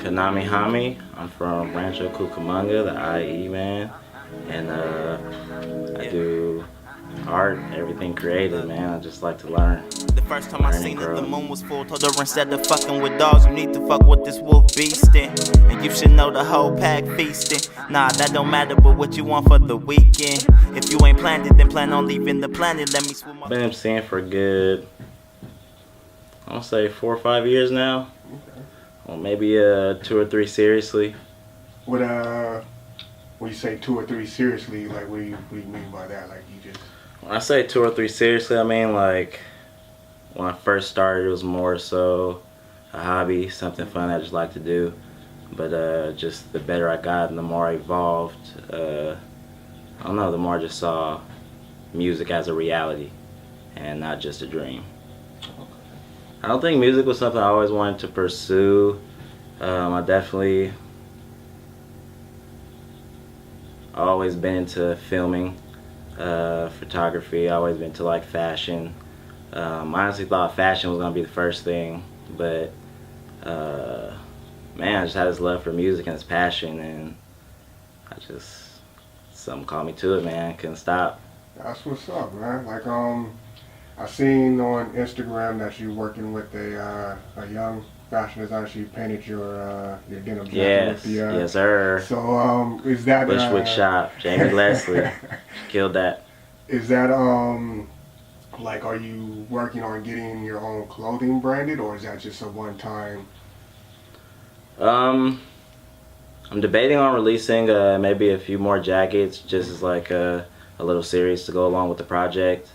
Konami Homi. I'm from Rancho Cucamonga, the IE, man. And I do art, everything creative, man. I just like to learn. The first time I Learn and seen it, the grow. moon was full. Told her instead of fucking with dogs, you need to fuck with this wolf beastin'. And you should know the whole pack feasting. Nah, that don't matter, but what you want for the weekend? If you ain't planned it, then plan on leaving the planet. Let me swim I've been emceeing for a good, I want to say 4 or 5 years now. Okay. Well, maybe 2 or 3 seriously. What when you say 2 or 3 seriously, like what do you mean by that? Like you just When I say 2 or 3 seriously, I mean like when I first started, it was more so a hobby, something fun I just like to do. But just the better I got and the more I evolved, I don't know, the more I just saw music as a reality and not just a dream. I don't think music was something I always wanted to pursue. I definitely always been into filming, photography. I always been into like fashion. I honestly thought fashion was gonna be the first thing, but man, I just had this love for music and this passion, and something called me to it, man. Couldn't stop. that's what's up, man. Like I seen on Instagram that you working with a young fashion designer. She painted your denim jacket Yes, with the yes, sir. So is that Bushwick Shop, Jamie Leslie, killed that. Is that like are you working on getting your own clothing branded, or is that just a one-time? I'm debating on releasing maybe a few more jackets, just as like a little series to go along with the project.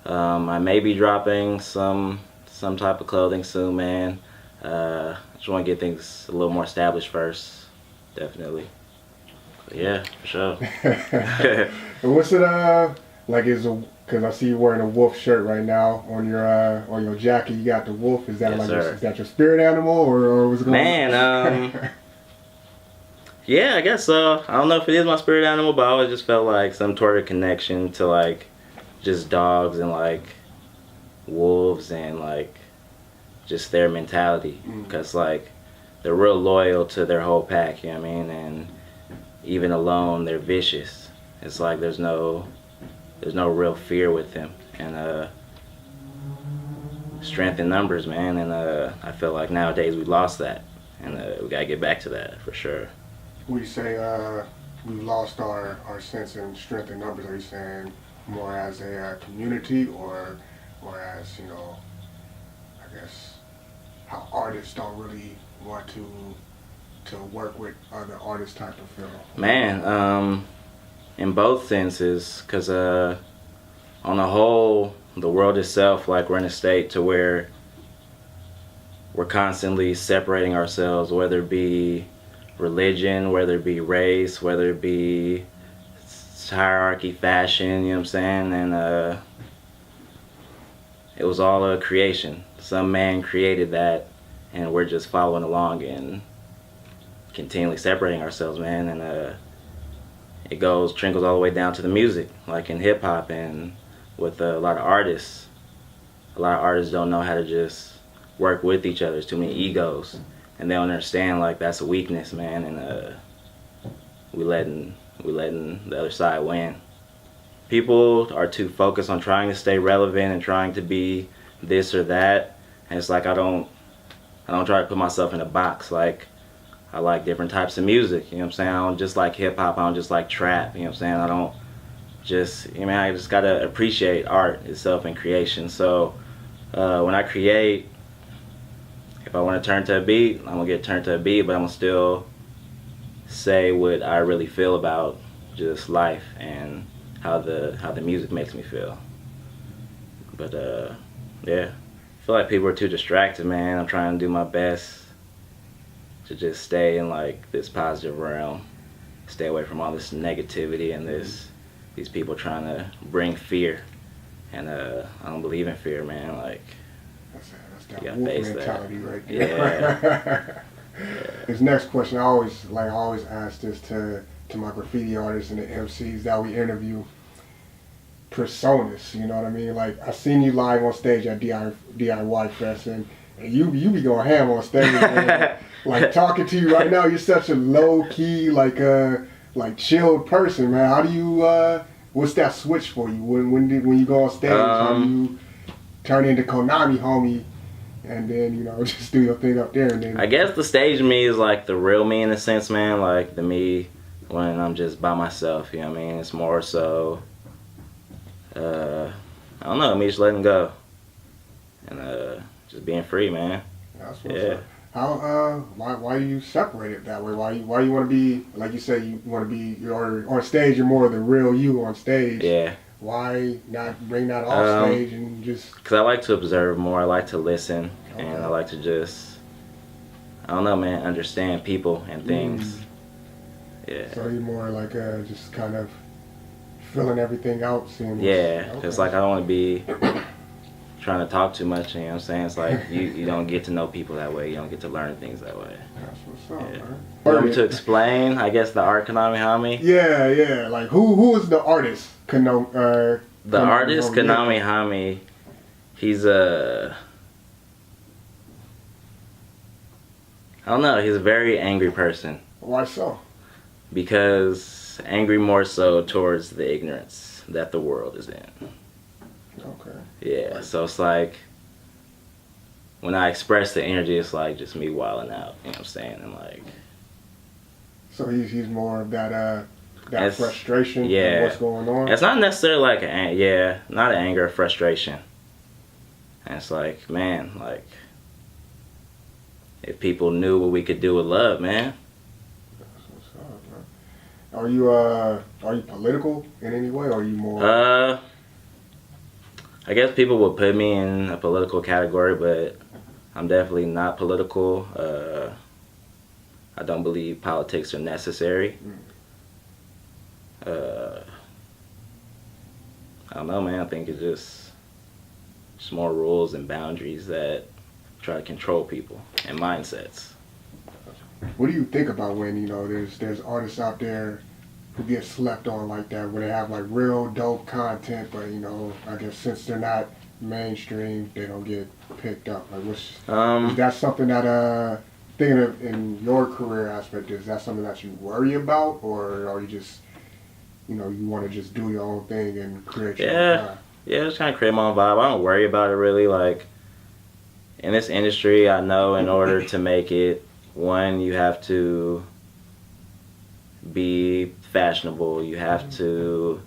I may be dropping some type of clothing soon, man. I just want to get things a little more established first, definitely. But yeah, for sure. And what's it like? Because I see you wearing a wolf shirt right now on your jacket. You got the wolf. Is that Yes, like sir. is that your spirit animal, or what's going on? Man, yeah, I guess so. I don't know if it is my spirit animal, but I always just felt like some sort of connection to like just dogs and like wolves and like just their mentality, because like they're real loyal to their whole pack, you know what I mean? And even alone, they're vicious. It's like there's no real fear with them, and strength in numbers, man. And I feel like nowadays we lost that, and we gotta get back to that for sure. When you say we've lost our sense and strength in numbers, are you saying more as a community, or as, you know, I guess how artists don't really want to work with other artists type of feel? Man, in both senses, because on the whole, the world itself, like we're in a state to where we're constantly separating ourselves, whether it be religion, whether it be race, whether it be hierarchy, fashion, you know what I'm saying? And it was all a creation. Some man created that, and we're just following along and continually separating ourselves, man. And it trickles all the way down to the music, like in hip hop and with a lot of artists. A lot of artists don't know how to just work with each other. There's too many egos, and they don't understand like that's a weakness, man. And we letting the other side win. People are too focused on trying to stay relevant and trying to be this or that, and it's like I don't try to put myself in a box. Like, I like different types of music, you know what I'm saying? I don't just like hip hop, I don't just like trap, you know what I'm saying? I don't just, you know, I just gotta appreciate art itself and creation. So when I create, if I want to turn to a beat, I'm gonna get turned to a beat, but I'm gonna still say what I really feel about just life and how the music makes me feel. But yeah, I feel like people are too distracted, man. I'm trying to do my best to just stay in like this positive realm, stay away from all this negativity and these people trying to bring fear. And I don't believe in fear, man. Like, That's you that gotta wolf face mentality that. right there. Yeah. This next question, I always ask this to my graffiti artists and the MCs that we interview. Personas, you know what I mean? Like, I seen you live on stage at DIY Fest, and you be going ham on stage. like talking to you right now, you're such a low key, like chilled person, man. How do you? What's that switch for you? When you go on stage, how do you turn into Konami Homi, and then just do your thing up there? And then I guess the stage me is like the real me in a sense, man. Like the me when I'm just by myself. You know what I mean? It's more so. I don't know. Me just letting go, and just being free, man. That's what's up. How why do you separate it that way? Why you want to be, like you say, you want to be, you're on stage, you're more the real you on stage. Yeah. Why not bring that off stage and just? Because I like to observe more. I like to listen, and I like to just, I don't know, man, understand people and things. Yeah. So you're more like just kind of filling everything out, seeing. Yeah, because like I don't want to be trying to talk too much, you know what I'm saying? It's like you don't get to know people that way. You don't get to learn things that way. That's what's up, man. You want me to explain, I guess, the art Konami Homi? Yeah. Like who is the artist? The artist Konami Homi, he's I don't know, he's a very angry person. Why so? Because angry more so towards the ignorance that the world is in. Okay. Yeah, so it's like when I express the energy, it's like just me wilding out, you know what I'm saying? And like, so he's more of that frustration. Yeah. Of what's going on. It's not necessarily like not anger, frustration. And it's like, man, like if people knew what we could do with love, man. That's what's up, man. Are you political in any way, or are you more? I guess people would put me in a political category, but I'm definitely not political. I don't believe politics are necessary. I don't know, man. I think it's just more rules and boundaries that try to control people and mindsets. What do you think about when there's artists out there who get slept on like that, where they have like real dope content, but I guess since they're not mainstream, they don't get picked up? Like, is that something that thinking of in your career aspect, is that something that you worry about, or are you just you want to just do your own thing and create your own vibe? Yeah, just kind of create my own vibe. I don't worry about it really. Like in this industry, I know in order to make it, one, you have to be fashionable. You have to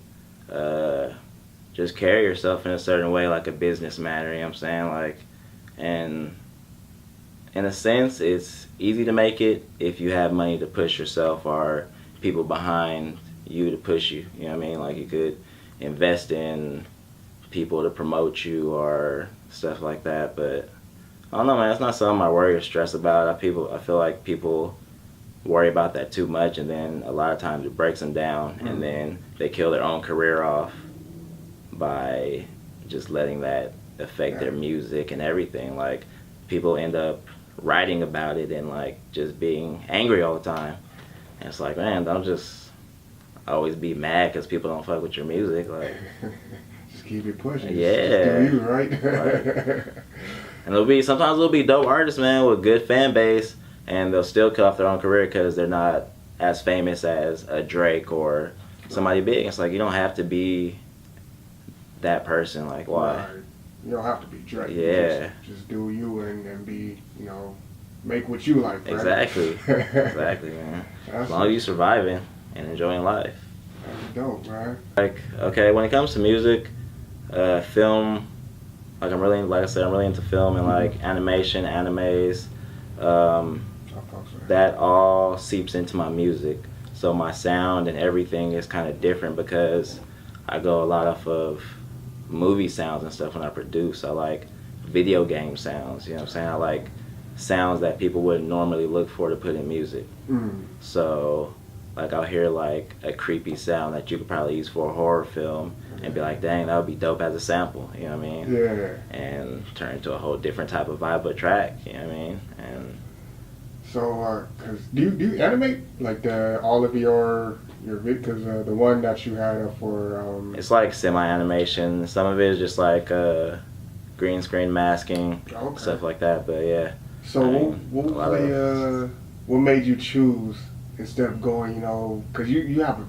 just carry yourself in a certain way, like a business manner, you know what I'm saying? Like, and in a sense, it's easy to make it if you have money to push yourself or people behind you to push you, you know what I mean? Like you could invest in people to promote you or stuff like that, but I don't know, man, it's not something I worry or stress about. I feel like people worry about that too much, and then a lot of times it breaks them down, and then they kill their own career off by just letting that affect their music and everything. Like people end up writing about it and like just being angry all the time, and it's like, man, don't just always be mad because people don't fuck with your music. Like just keep it pushing. Yeah. Just do you, right? And sometimes it'll be dope artists, man, with good fan base, and they'll still cut off their own career because they're not as famous as a Drake or somebody big. It's like you don't have to be that person. Like, why? Right. You don't have to be Drake. Yeah. Just do you and be, make what you like. Right? Exactly. Exactly, man. As long as you're surviving and enjoying life. That's dope, man. Like, okay, when it comes to music, film, like I'm really into film and like animation, animes. That all seeps into my music. So my sound and everything is kind of different because I go a lot off of movie sounds and stuff when I produce. I like video game sounds, you know what I'm saying? I like sounds that people wouldn't normally look for to put in music. So like I'll hear like a creepy sound that you could probably use for a horror film and be like, dang, that would be dope as a sample, you know what I mean? Yeah. And turn into a whole different type of vibe of track, you know what I mean? And so, cause do you animate like all of your because the one that you had up for it's like semi-animation. Some of it is just like green screen masking, stuff like that. But yeah. So what made you choose instead of going, you know, because you have a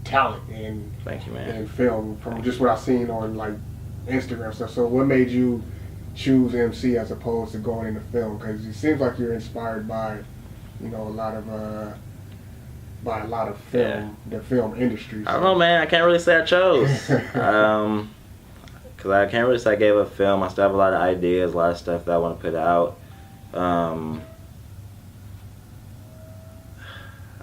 talent in Thank you, man. in film from just what I've seen on like Instagram stuff. So what made you choose MC as opposed to going into film? Because it seems like you're inspired by, you know, a lot of film, the film industry. So. I don't know, man. I can't really say I chose. Because I can't really say I gave up film. I still have a lot of ideas, a lot of stuff that I want to put out. I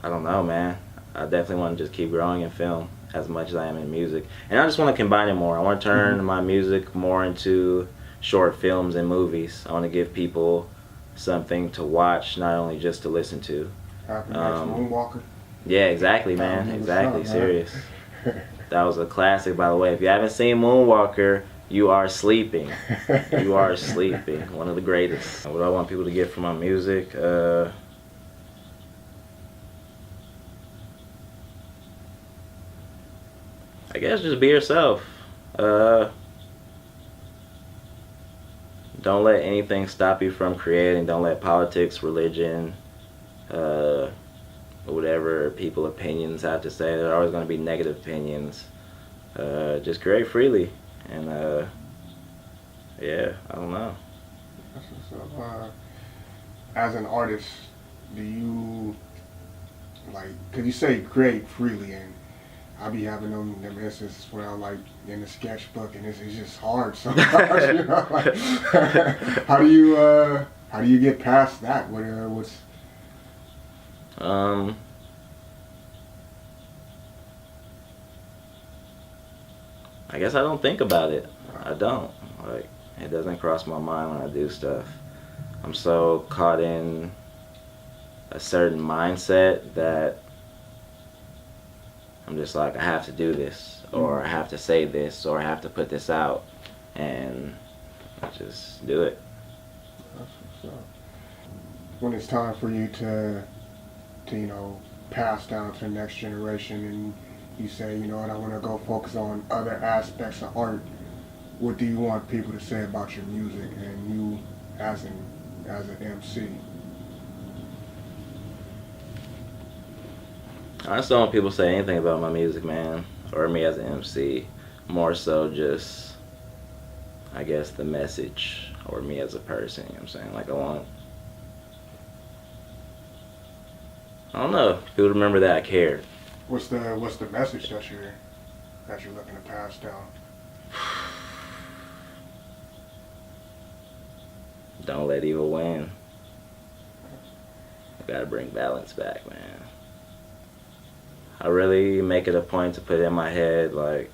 don't know, man. I definitely want to just keep growing in film as much as I am in music. And I just want to combine it more. I want to turn my music more into short films and movies. I want to give people something to watch, not only just to listen to. Moonwalker. Yeah, exactly, man. Exactly. Serious. That was a classic, by the way. If you haven't seen Moonwalker, you are sleeping. You are sleeping. One of the greatest. What do I want people to get from my music? I guess just be yourself. Don't let anything stop you from creating. Don't let politics, religion, whatever people opinions have to say. There are always going to be negative opinions. Just create freely. And yeah, I don't know. So, as an artist, do you like? Cause you say create freely, and I be having them instances where I'm like in the sketchbook, and it's just hard sometimes. You know, like, how do you get past that? What's I guess I don't think about it. I don't. Like, it doesn't cross my mind when I do stuff. I'm so caught in a certain mindset that I'm just like, I have to do this, or I have to say this, or I have to put this out, and I just do it. When it's time for you to you know, pass down to the next generation, and you say, you know what, I want to go focus on other aspects of art, what do you want people to say about your music and you as an MC? I just don't want people to say anything about my music, man, or me as an MC. More so just, I guess, the message, or me as a person, you know what I'm saying? Like, I don't know, people remember that I cared. What's the message that you're looking to pass down? Don't let evil win. I gotta bring balance back, man. I really make it a point to put it in my head, like,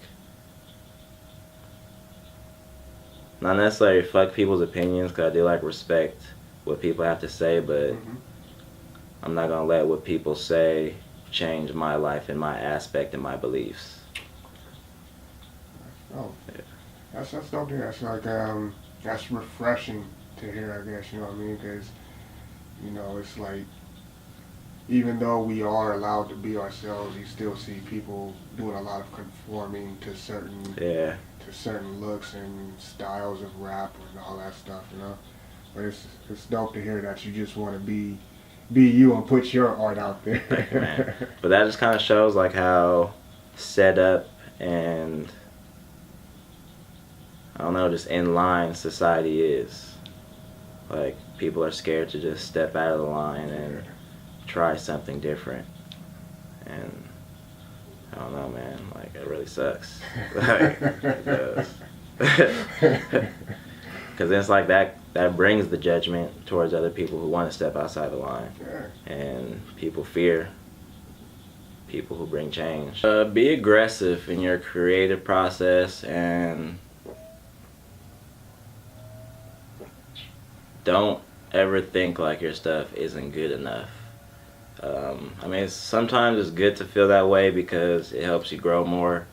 not necessarily fuck people's opinions, because I do like respect what people have to say, but I'm not gonna let what people say change my life and my aspect and my beliefs. Oh, yeah. That's dope to hear. That's like that's refreshing to hear, I guess. You know what I mean? Because you know, it's like even though we are allowed to be ourselves, you still see people doing a lot of conforming to certain looks and styles of rap and all that stuff. You know, but it's dope to hear that you just want to be you and put your art out there. Man. But that just kind of shows like how set up and I don't know, just in line society is. Like, people are scared to just step out of the line and try something different. And I don't know, man, like, it really sucks. Like, it does. Because it's like that brings the judgment towards other people who want to step outside the line. And people fear people who bring change. Be aggressive in your creative process and don't ever think like your stuff isn't good enough. I mean, sometimes it's good to feel that way because it helps you grow more.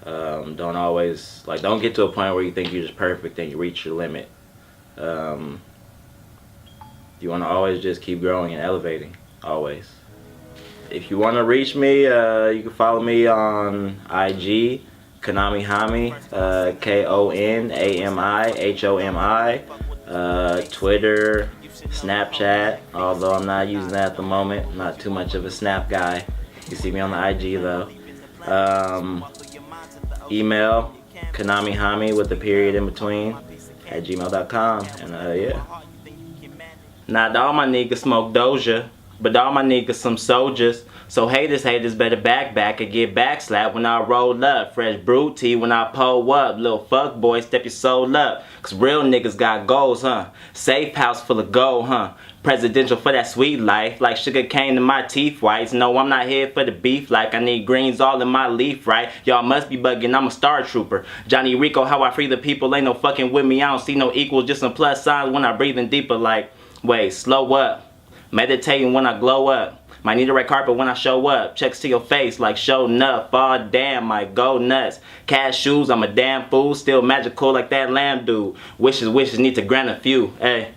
Don't get to a point where you think you're just perfect and you reach your limit. You want to always just keep growing and elevating, always. If you want to reach me, you can follow me on IG, Konami Homi, KONAMI HOMI, Twitter, Snapchat, although I'm not using that at the moment. I'm not too much of a Snap guy. You see me on the IG though. Email, Konami Homi with the period in between at gmail.com. And yeah. Not all my niggas smoke Doja, but all my niggas some soldiers. So haters better back and get backslapped when I roll up. Fresh brew tea when I pull up. Little fuck boy, step your soul up. Cause real niggas got goals, huh? Safe house full of gold, huh? Presidential for that sweet life. Like sugar cane in my teeth whites. No, I'm not here for the beef. Like I need greens all in my leaf, right? Y'all must be bugging, I'm a star trooper. Johnny Rico, how I free the people. Ain't no fucking with me. I don't see no equals, just some plus signs when I breathing deeper. Like, wait, slow up. Meditating when I glow up. Might need a red carpet when I show up. Checks to your face like show enough. Aw damn, might go nuts. Cash shoes, I'm a damn fool. Still magical like that lamb dude. Wishes need to grant a few. Hey.